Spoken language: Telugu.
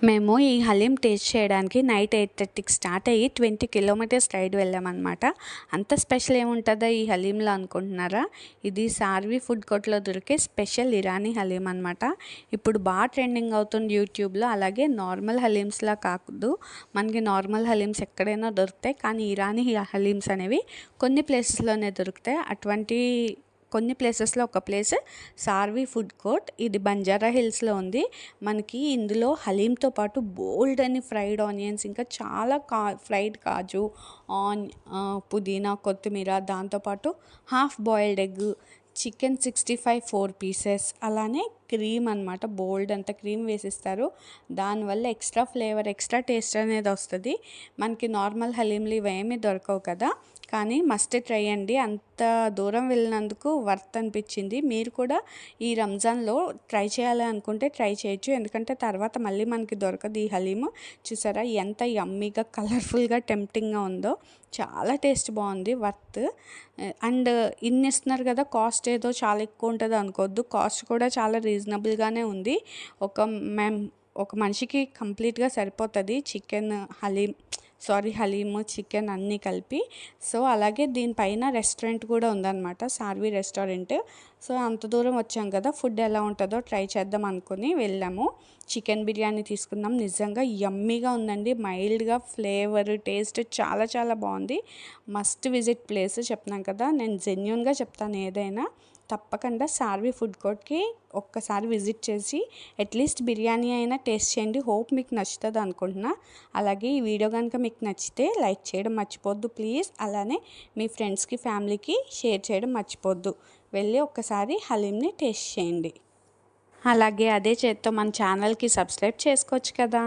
మేము ఈ హలీం టేస్ట్ చేయడానికి నైట్ 8:30కి స్టార్ట్ అయ్యి 20 కిలోమీటర్స్ రైడ్ వెళ్ళామన్నమాట. అంత స్పెషల్ ఏముంటుందో ఈ హలీంలో అనుకుంటున్నారా? ఇది సార్వి ఫుడ్ కోర్ట్లో దొరికే స్పెషల్ ఇరానీ హలీం అనమాట. ఇప్పుడు బాగా ట్రెండింగ్ అవుతుంది యూట్యూబ్లో. అలాగే నార్మల్ హలీమ్స్లా కాదు, మనకి నార్మల్ హలీమ్స్ ఎక్కడైనా దొరుకుతాయి, కానీ ఇరానీ హలీమ్స్ అనేవి కొన్ని ప్లేసెస్లోనే దొరుకుతాయి. అటువంటి కొన్ని ప్లేసెస్లో ఒక ప్లేస్ సార్వి ఫుడ్ కోర్ట్. ఇది బంజారా హిల్స్లో ఉంది. మనకి ఇందులో హలీంతో పాటు బోల్డ్ అని ఫ్రైడ్ ఆనియన్స్, ఇంకా చాలా ఫ్రైడ్ కాజు, పుదీనా, కొత్తిమీర, దాంతోపాటు half boiled egg, chicken 65 4 pieces, అలానే క్రీమ్ అనమాట. బోల్డ్ అంత క్రీమ్ వేసిస్తారు. దానివల్ల ఎక్స్ట్రా ఫ్లేవర్, ఎక్స్ట్రా టేస్ట్ అనేది వస్తుంది. మనకి నార్మల్ హలీంలు ఇవేమీ దొరకవు కదా, కానీ మస్ట్ ట్రై అండి. అంత దూరం వెళ్ళినందుకు వర్త్ అనిపించింది. మీరు కూడా ఈ రంజాన్లో ట్రై చేయాలి అనుకుంటే ట్రై చేయొచ్చు, ఎందుకంటే తర్వాత మళ్ళీ మనకి దొరకదు ఈ హలీము. చూసారా ఎంత యమ్మీగా, కలర్ఫుల్గా, టెంప్టింగ్గా ఉందో. చాలా టేస్ట్ బాగుంది, వర్త్. అండ్ ఇన్ని ఇస్తున్నారు కదా, కాస్ట్ ఏదో చాలా ఎక్కువ ఉంటుంది అనుకోవద్దు. కాస్ట్ కూడా చాలా రీజనబుల్గానే ఉంది. ఒక మనిషికి కంప్లీట్గా సరిపోతుంది చికెన్ హలీము, చికెన్ అన్నీ కలిపి. సో అలాగే దీనిపైన రెస్టారెంట్ కూడా ఉందన్నమాట, సార్వి రెస్టారెంట్. సో అంత దూరం వచ్చాం కదా, ఫుడ్ ఎలా ఉంటుందో ట్రై చేద్దాం అనుకుని వెళ్ళాము. చికెన్ బిర్యానీ తీసుకున్నాం. నిజంగా యమ్మీగా ఉందండి. మైల్డ్గా ఫ్లేవర్, టేస్ట్ చాలా చాలా బాగుంది. మస్ట్ విజిట్ ప్లేస్ చెప్తున్నాను కదా, నేను జెన్యూన్గా చెప్తాను ఏదైనా. తప్పకుండా సార్వి ఫుడ్ కోర్ట్కి ఒక్కసారి విజిట్ చేసి అట్లీస్ట్ బిర్యానీ అయినా టేస్ట్ చేయండి. హోప్ మీకు నచ్చుతుంది అనుకుంటున్నా. అలాగే ఈ వీడియో కనుక మీకు నచ్చితే లైక్ చేయడం మర్చిపోద్దు ప్లీజ్. అలానే మీ ఫ్రెండ్స్కి, ఫ్యామిలీకి షేర్ చేయడం మర్చిపోద్దు. వెళ్ళి ఒక్కసారి హలీంని టేస్ట్ చేయండి. అలాగే అదే చేత్తో మన ఛానల్కి సబ్స్క్రైబ్ చేసుకోవచ్చు కదా.